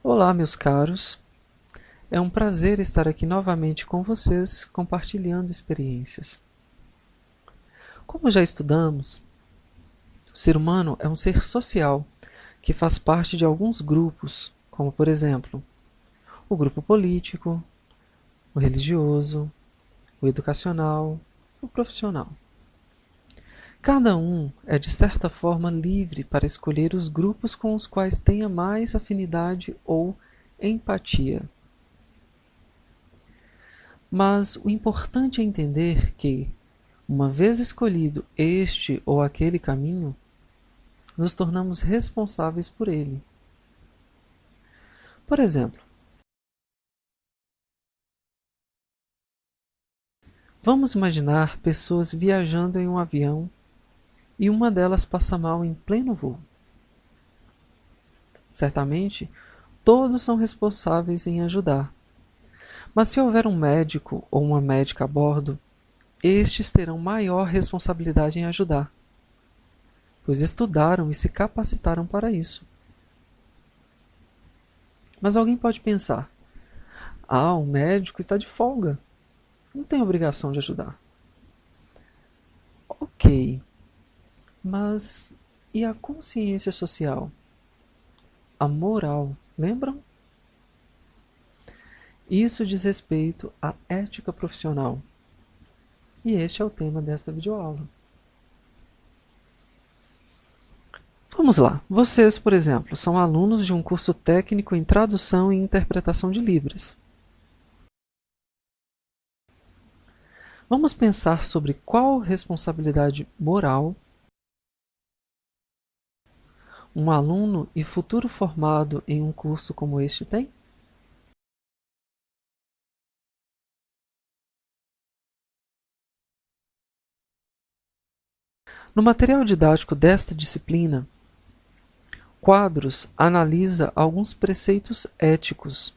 Olá, meus caros. É um prazer estar aqui novamente com vocês, compartilhando experiências. Como já estudamos, o ser humano é um ser social que faz parte de alguns grupos, como, por exemplo, o grupo político, o religioso, o educacional, o profissional. Cada um é, de certa forma, livre para escolher os grupos com os quais tenha mais afinidade ou empatia. Mas o importante é entender que, uma vez escolhido este ou aquele caminho, nos tornamos responsáveis por ele. Por exemplo, vamos imaginar pessoas viajando em um avião e uma delas passa mal em pleno voo. Certamente, todos são responsáveis em ajudar. Mas se houver um médico ou uma médica a bordo, estes terão maior responsabilidade em ajudar, pois estudaram e se capacitaram para isso. Mas alguém pode pensar: o médico está de folga, não tem obrigação de ajudar. Ok, mas e a consciência social? A moral, lembram? Isso diz respeito à ética profissional. E este é o tema desta videoaula. Vamos lá. Vocês, por exemplo, são alunos de um curso técnico em tradução e interpretação de Libras. Vamos pensar sobre qual responsabilidade moral um aluno e futuro formado em um curso como este tem? No material didático desta disciplina, Quadros analisa alguns preceitos éticos,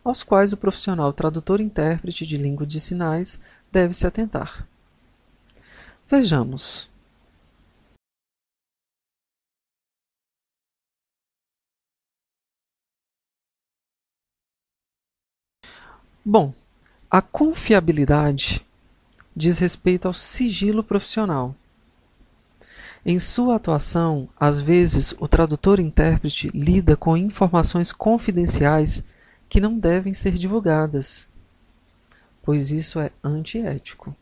aos quais o profissional tradutor-intérprete de língua de sinais deve se atentar. Vejamos. Bom, a confiabilidade diz respeito ao sigilo profissional. Em sua atuação, às vezes, o tradutor-intérprete lida com informações confidenciais que não devem ser divulgadas, pois isso é antiético.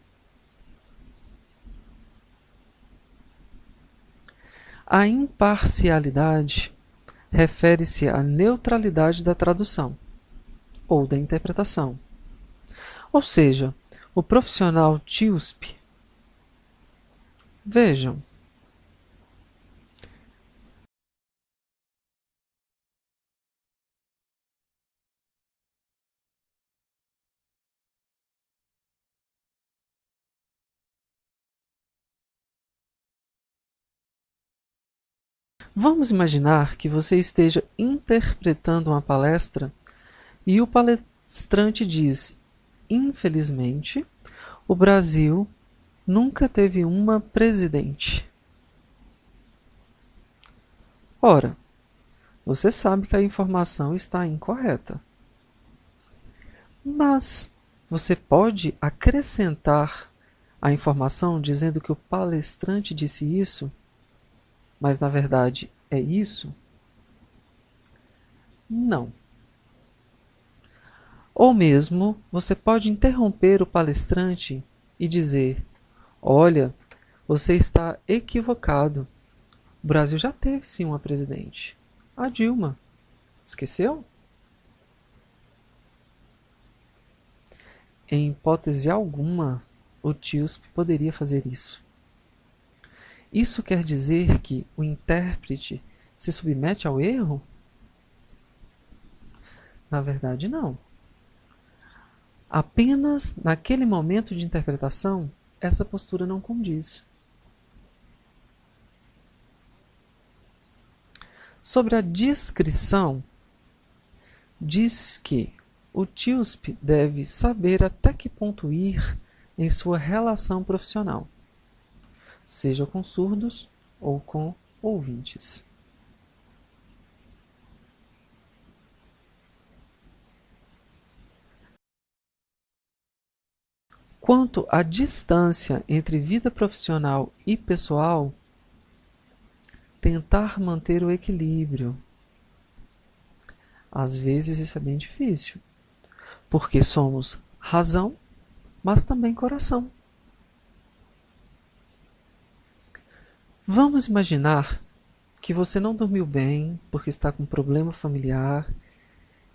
A imparcialidade refere-se à neutralidade da tradução ou da interpretação. Ou seja, o profissional TIUSP. Vejam. Vamos imaginar que você esteja interpretando uma palestra e o palestrante diz: infelizmente, o Brasil nunca teve uma presidente. Ora, você sabe que a informação está incorreta. Mas você pode acrescentar a informação dizendo que o palestrante disse isso, mas na verdade é isso? Não. Ou mesmo você pode interromper o palestrante e dizer: olha, você está equivocado. O Brasil já teve sim uma presidente, a Dilma. Esqueceu? Em hipótese alguma, o TIUSP poderia fazer isso. Isso quer dizer que o intérprete se submete ao erro? Na verdade, não. Apenas naquele momento de interpretação, essa postura não condiz. Sobre a descrição, diz que o TIUSP deve saber até que ponto ir em sua relação profissional, seja com surdos ou com ouvintes. Quanto à distância entre vida profissional e pessoal, tentar manter o equilíbrio. Às vezes isso é bem difícil, porque somos razão, mas também coração. Vamos imaginar que você não dormiu bem porque está com um problema familiar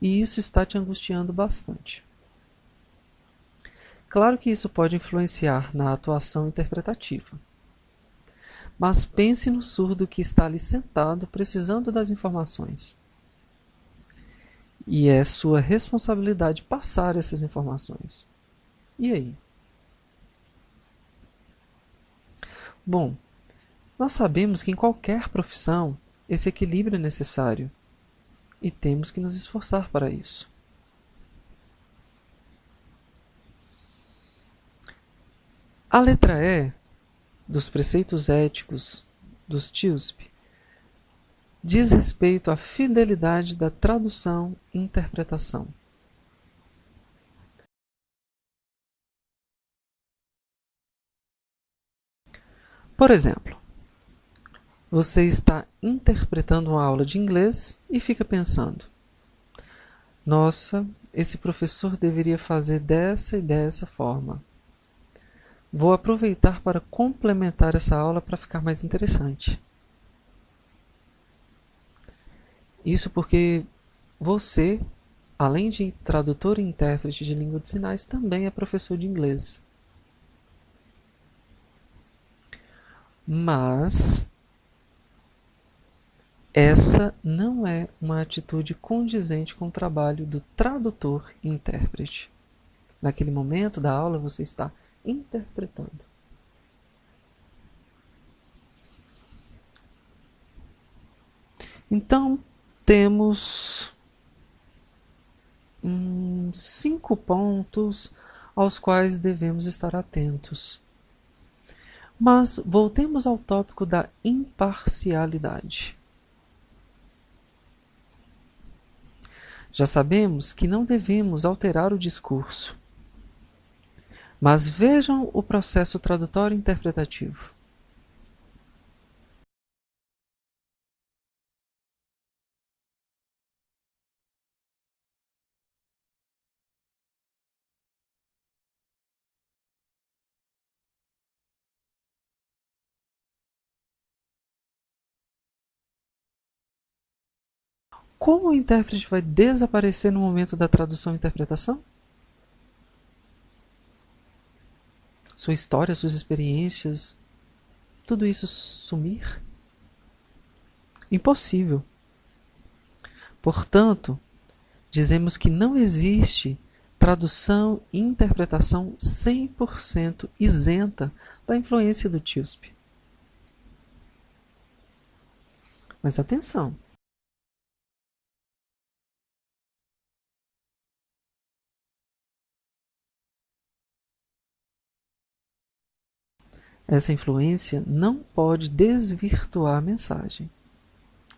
e isso está te angustiando bastante. Claro que isso pode influenciar na atuação interpretativa. Mas pense no surdo que está ali sentado precisando das informações. E é sua responsabilidade passar essas informações. E aí? Bom, nós sabemos que em qualquer profissão esse equilíbrio é necessário e temos que nos esforçar para isso. A letra E dos preceitos éticos dos TIUSP diz respeito à fidelidade da tradução e interpretação. Por exemplo, você está interpretando uma aula de inglês e fica pensando: nossa, esse professor deveria fazer dessa e dessa forma. Vou aproveitar para complementar essa aula para ficar mais interessante. Isso porque você, além de tradutor e intérprete de língua de sinais, também é professor de inglês. Mas essa não é uma atitude condizente com o trabalho do tradutor e intérprete. Naquele momento da aula você está interpretando. Então, temos 5 pontos aos quais devemos estar atentos. Mas voltemos ao tópico da imparcialidade. Já sabemos que não devemos alterar o discurso. Mas vejam o processo tradutório interpretativo. Como o intérprete vai desaparecer no momento da tradução e interpretação? Sua história, suas experiências, tudo isso sumir? Impossível. Portanto, dizemos que não existe tradução e interpretação 100% isenta da influência do TIUSP. Mas atenção! Essa influência não pode desvirtuar a mensagem.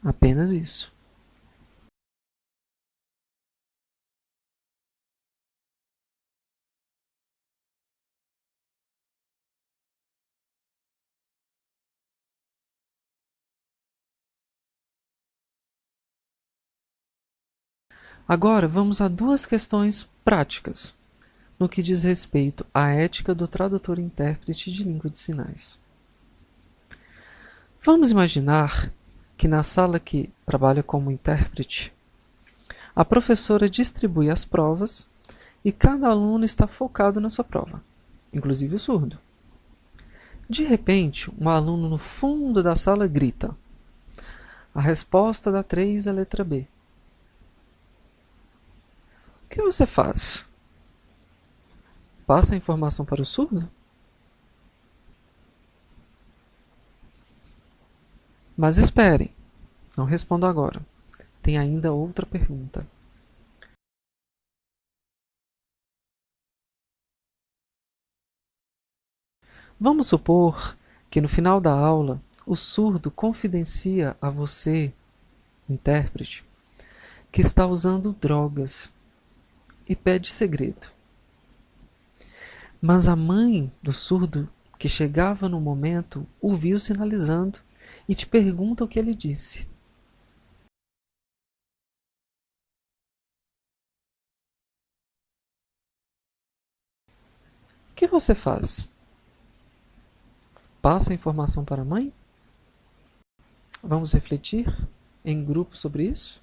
Apenas isso. Agora vamos a 2 questões práticas, no que diz respeito à ética do tradutor e intérprete de língua de sinais. Vamos imaginar que na sala que trabalha como intérprete, a professora distribui as provas e cada aluno está focado na sua prova, inclusive o surdo. De repente, um aluno no fundo da sala grita: a resposta da 3 é a letra B. O que você faz? Passa a informação para o surdo? Mas esperem, não respondo agora. Tem ainda outra pergunta. Vamos supor que no final da aula o surdo confidencia a você, intérprete, que está usando drogas e pede segredo. Mas a mãe do surdo, que chegava no momento, o viu sinalizando e te pergunta o que ele disse. O que você faz? Passa a informação para a mãe? Vamos refletir em grupo sobre isso?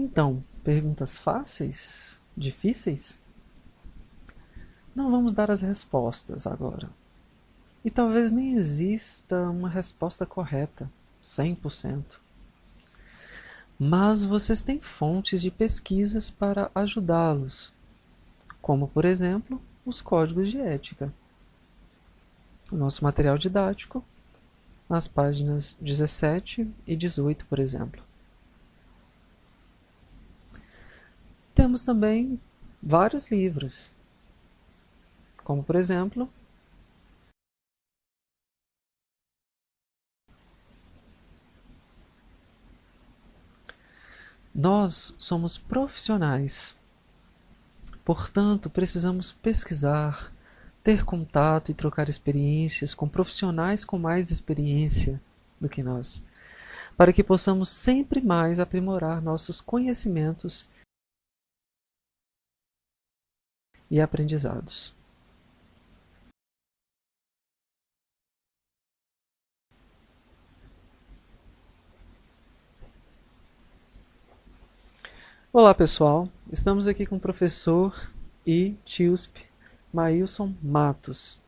Então, perguntas fáceis? Difíceis? Não vamos dar as respostas agora. E talvez nem exista uma resposta correta, 100%. Mas vocês têm fontes de pesquisas para ajudá-los, como, por exemplo, os códigos de ética. O nosso material didático, nas páginas 17 e 18, por exemplo. Temos também vários livros, como, por exemplo, nós somos profissionais, portanto, precisamos pesquisar, ter contato e trocar experiências com profissionais com mais experiência do que nós, para que possamos sempre mais aprimorar nossos conhecimentos e aprendizados. Olá pessoal, estamos aqui com o professor e TIUSP Maílson Matos,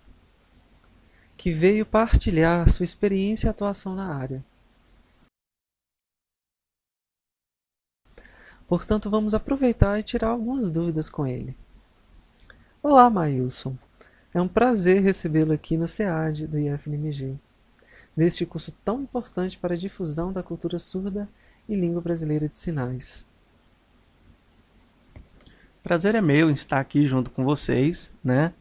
que veio partilhar sua experiência e atuação na área. Portanto, vamos aproveitar e tirar algumas dúvidas com ele. Olá, Maílson. É um prazer recebê-lo aqui no SEAD do IFNMG, neste curso tão importante para a difusão da cultura surda e língua brasileira de sinais. Prazer é meu em estar aqui junto com vocês, né?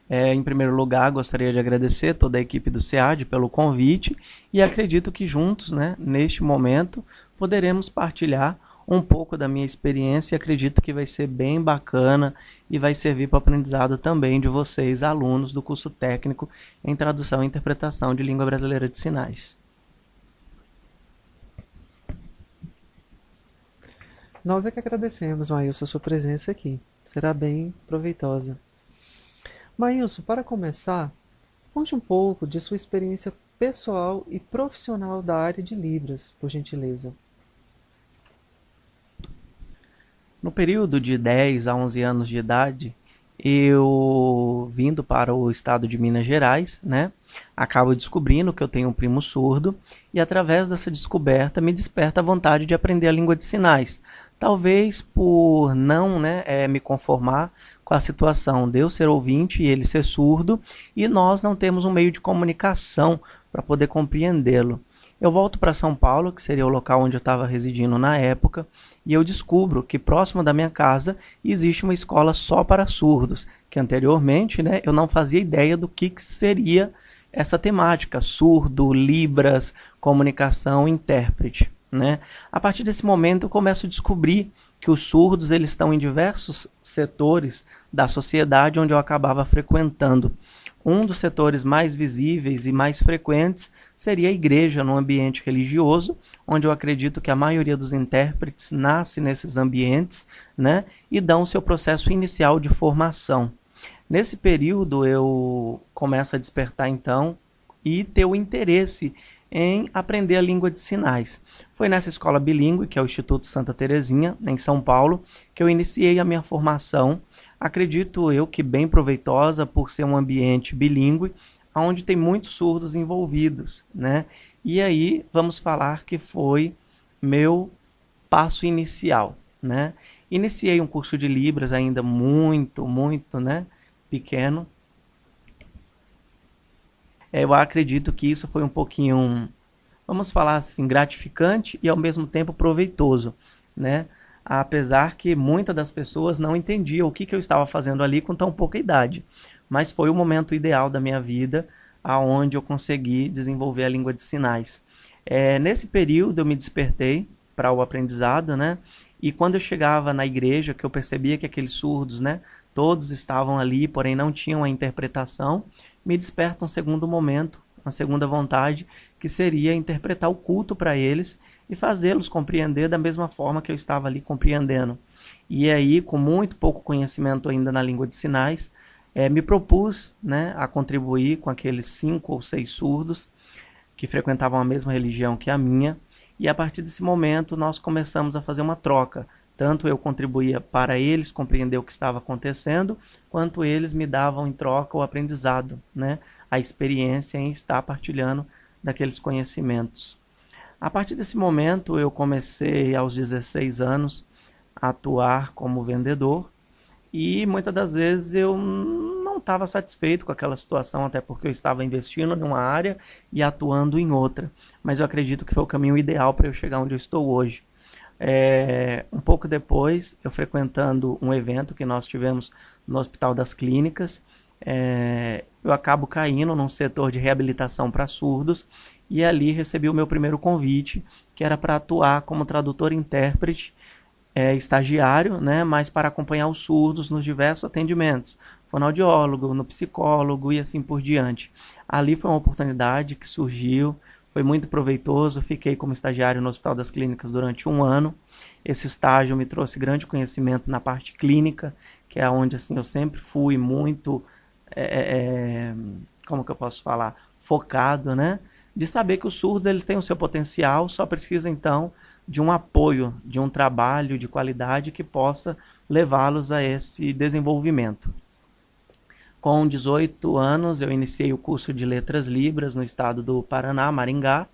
Em primeiro lugar, gostaria de agradecer toda a equipe do SEAD pelo convite e acredito que juntos, né, neste momento, poderemos partilhar um pouco da minha experiência e acredito que vai ser bem bacana e vai servir para o aprendizado também de vocês, alunos do curso técnico em tradução e interpretação de língua brasileira de sinais. Nós é que agradecemos, Maílson, a sua presença aqui. Será bem proveitosa. Maílson, para começar, conte um pouco de sua experiência pessoal e profissional da área de Libras, por gentileza. No período de 10 a 11 anos de idade, eu vindo para o estado de Minas Gerais, né, acabo descobrindo que eu tenho um primo surdo e através dessa descoberta me desperta a vontade de aprender a língua de sinais. Talvez por não, né, me conformar com a situação de eu ser ouvinte e ele ser surdo e nós não temos um meio de comunicação para poder compreendê-lo. Eu volto para São Paulo, que seria o local onde eu estava residindo na época, e eu descubro que próximo da minha casa existe uma escola só para surdos, que anteriormente, né, eu não fazia ideia do que seria essa temática, surdo, libras, comunicação, intérprete. Né? A partir desse momento eu começo a descobrir que os surdos eles estão em diversos setores da sociedade onde eu acabava frequentando. Um dos setores mais visíveis e mais frequentes seria a igreja no ambiente religioso, onde eu acredito que a maioria dos intérpretes nasce nesses ambientes, né, e dão o seu processo inicial de formação. Nesse período eu começo a despertar então e ter o interesse em aprender a língua de sinais. Foi nessa escola bilíngue, que é o Instituto Santa Terezinha, em São Paulo, que eu iniciei a minha formação. Acredito eu que bem proveitosa por ser um ambiente bilíngue, onde tem muitos surdos envolvidos, né? E aí vamos falar que foi meu passo inicial, né? Iniciei um curso de Libras ainda muito, né, pequeno. Eu acredito que isso foi um pouquinho, vamos falar assim, gratificante e ao mesmo tempo proveitoso, né? Apesar que muitas das pessoas não entendiam o que eu estava fazendo ali com tão pouca idade. Mas foi o momento ideal da minha vida, aonde eu consegui desenvolver a língua de sinais. Nesse período eu me despertei para o aprendizado, né? E quando eu chegava na igreja, que eu percebia que aqueles surdos, né, todos estavam ali, porém não tinham a interpretação, me desperta um segundo momento, uma segunda vontade, que seria interpretar o culto para eles e fazê-los compreender da mesma forma que eu estava ali compreendendo. E aí, com muito pouco conhecimento ainda na língua de sinais, me propus, né, a contribuir com aqueles 5 ou 6 surdos que frequentavam a mesma religião que a minha, e a partir desse momento nós começamos a fazer uma troca Tanto eu contribuía para eles compreender o que estava acontecendo, quanto eles me davam em troca o aprendizado, né? A experiência em estar partilhando daqueles conhecimentos. A partir desse momento, eu comecei aos 16 anos a atuar como vendedor e muitas das vezes eu não estava satisfeito com aquela situação, até porque eu estava investindo em uma área e atuando em outra. Mas eu acredito que foi o caminho ideal para eu chegar onde eu estou hoje. Um pouco depois, eu frequentando um evento que nós tivemos no Hospital das Clínicas, eu acabo caindo num setor de reabilitação para surdos e ali recebi o meu primeiro convite, que era para atuar como tradutor-intérprete, estagiário, né, mas para acompanhar os surdos nos diversos atendimentos, fonoaudiólogo, no psicólogo e assim por diante. Ali foi uma oportunidade que surgiu, foi muito proveitoso, fiquei como estagiário no Hospital das Clínicas durante 1 ano. Esse estágio me trouxe grande conhecimento na parte clínica, que é onde assim, eu sempre fui muito, como que eu posso falar, focado, né? De saber que os surdos eles têm o seu potencial, só precisa então de um apoio, de um trabalho de qualidade que possa levá-los a esse desenvolvimento. Com 18 anos, eu iniciei o curso de Letras Libras no estado do Paraná, Maringá,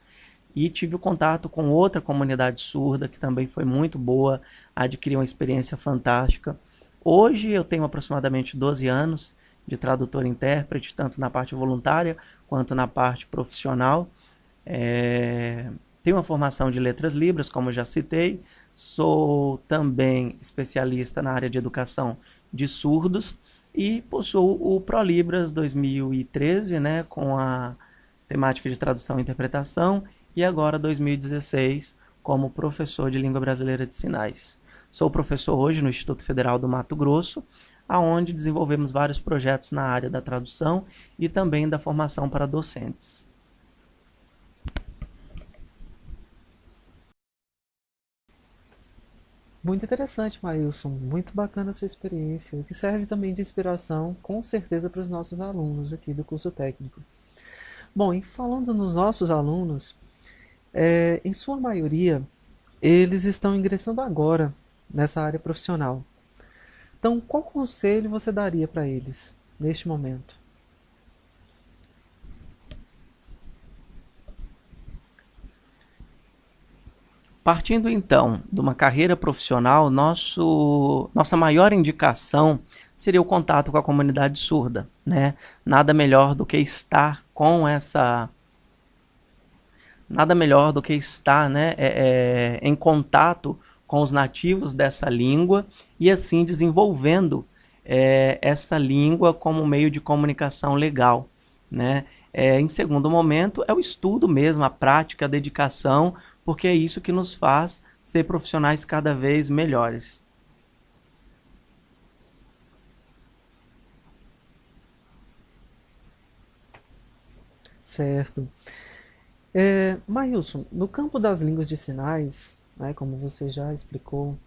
e tive o contato com outra comunidade surda, que também foi muito boa, adquiri uma experiência fantástica. Hoje eu tenho aproximadamente 12 anos de tradutor e intérprete, tanto na parte voluntária quanto na parte profissional. Tenho uma formação de Letras Libras, como eu já citei, sou também especialista na área de educação de surdos, e possuo o ProLibras 2013, né, com a temática de tradução e interpretação, e agora 2016 como professor de língua brasileira de sinais. Sou professor hoje no Instituto Federal do Mato Grosso, aonde desenvolvemos vários projetos na área da tradução e também da formação para docentes. Muito interessante, Mailson. Muito bacana a sua experiência, que serve também de inspiração, com certeza, para os nossos alunos aqui do curso técnico. Bom, e falando nos nossos alunos, em sua maioria, eles estão ingressando agora nessa área profissional. Então, qual conselho você daria para eles neste momento? Partindo então de uma carreira profissional, nossa maior indicação seria o contato com a comunidade surda, né? Nada melhor do que estar com né, em contato com os nativos dessa língua e assim desenvolvendo essa língua como meio de comunicação legal, né? Em segundo momento, é o estudo mesmo, a prática, a dedicação, porque é isso que nos faz ser profissionais cada vez melhores. Certo. Mailson, no campo das línguas de sinais, né, como você já explicou,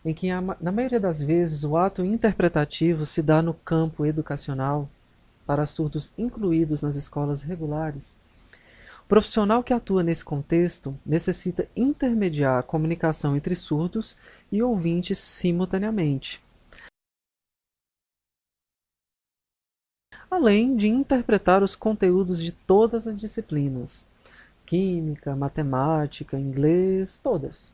em que na maioria das vezes o ato interpretativo se dá no campo educacional, para surdos incluídos nas escolas regulares, o profissional que atua nesse contexto necessita intermediar a comunicação entre surdos e ouvintes simultaneamente, além de interpretar os conteúdos de todas as disciplinas, química, matemática, inglês, todas.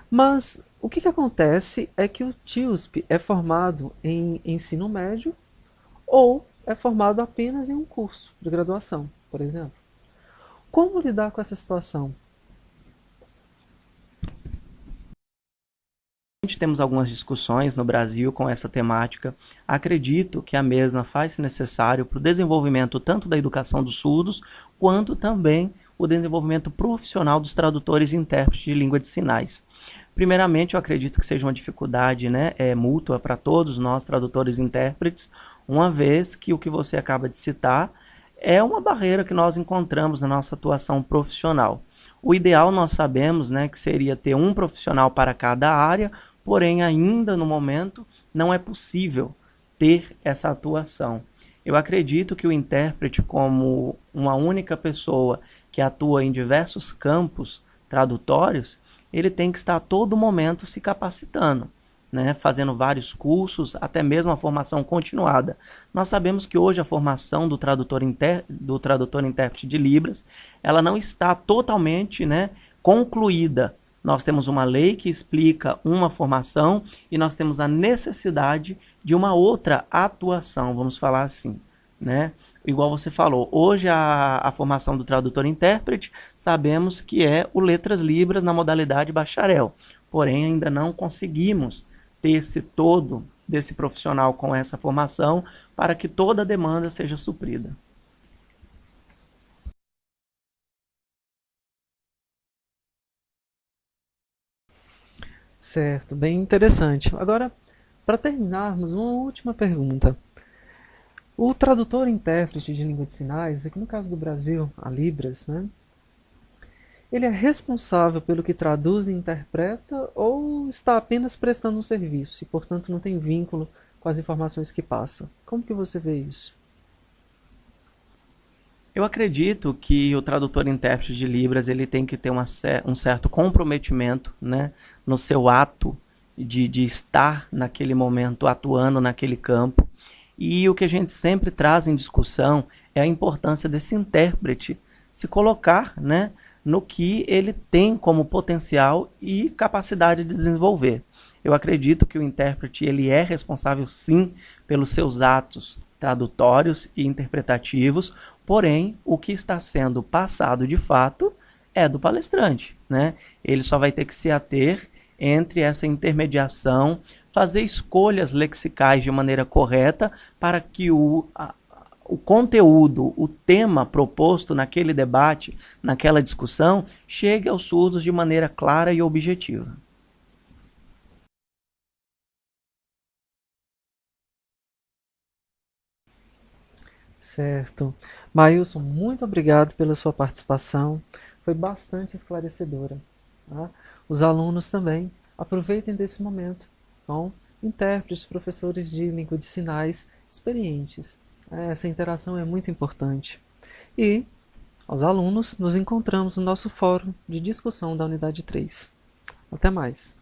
Mas o que acontece é que o TIUSP é formado em ensino médio ou é formado apenas em um curso de graduação, por exemplo. Como lidar com essa situação? Temos algumas discussões no Brasil com essa temática. Acredito que a mesma faz-se necessário para o desenvolvimento tanto da educação dos surdos, quanto também o desenvolvimento profissional dos tradutores e intérpretes de língua de sinais. Primeiramente, eu acredito que seja uma dificuldade, né, mútua para todos nós, tradutores e intérpretes, uma vez que o que você acaba de citar é uma barreira que nós encontramos na nossa atuação profissional. O ideal nós sabemos, né, que seria ter um profissional para cada área, porém ainda no momento não é possível ter essa atuação. Eu acredito que o intérprete, como uma única pessoa que atua em diversos campos tradutórios, ele tem que estar a todo momento se capacitando, né, fazendo vários cursos, até mesmo a formação continuada. Nós sabemos que hoje a formação do tradutor intérprete de Libras, ela não está totalmente, né, concluída. Nós temos uma lei que explica uma formação e nós temos a necessidade de uma outra atuação, vamos falar assim, né? Igual você falou, hoje a formação do tradutor-intérprete, sabemos que é o Letras Libras na modalidade bacharel. Porém, ainda não conseguimos ter esse todo desse profissional com essa formação para que toda a demanda seja suprida. Certo, bem interessante. Agora, para terminarmos, uma última pergunta. O tradutor e intérprete de língua de sinais, aqui no caso do Brasil, a Libras, né? Ele é responsável pelo que traduz e interpreta ou está apenas prestando um serviço e, portanto, não tem vínculo com as informações que passa? Como que você vê isso? Eu acredito que o tradutor e intérprete de Libras ele tem que ter um certo comprometimento, né, no seu ato de estar naquele momento atuando naquele campo. E o que a gente sempre traz em discussão é a importância desse intérprete se colocar, né, no que ele tem como potencial e capacidade de desenvolver. Eu acredito que o intérprete ele é responsável sim pelos seus atos tradutórios e interpretativos, porém o que está sendo passado de fato é do palestrante, né? Ele só vai ter que se ater entre essa intermediação, fazer escolhas lexicais de maneira correta para que o conteúdo, o tema proposto naquele debate, naquela discussão, chegue aos surdos de maneira clara e objetiva. Certo. Maílson, muito obrigado pela sua participação. Foi bastante esclarecedora. Tá? Os alunos também aproveitem desse momento com intérpretes, professores de língua de sinais experientes. Essa interação é muito importante. E, aos alunos, nos encontramos no nosso fórum de discussão da unidade 3. Até mais.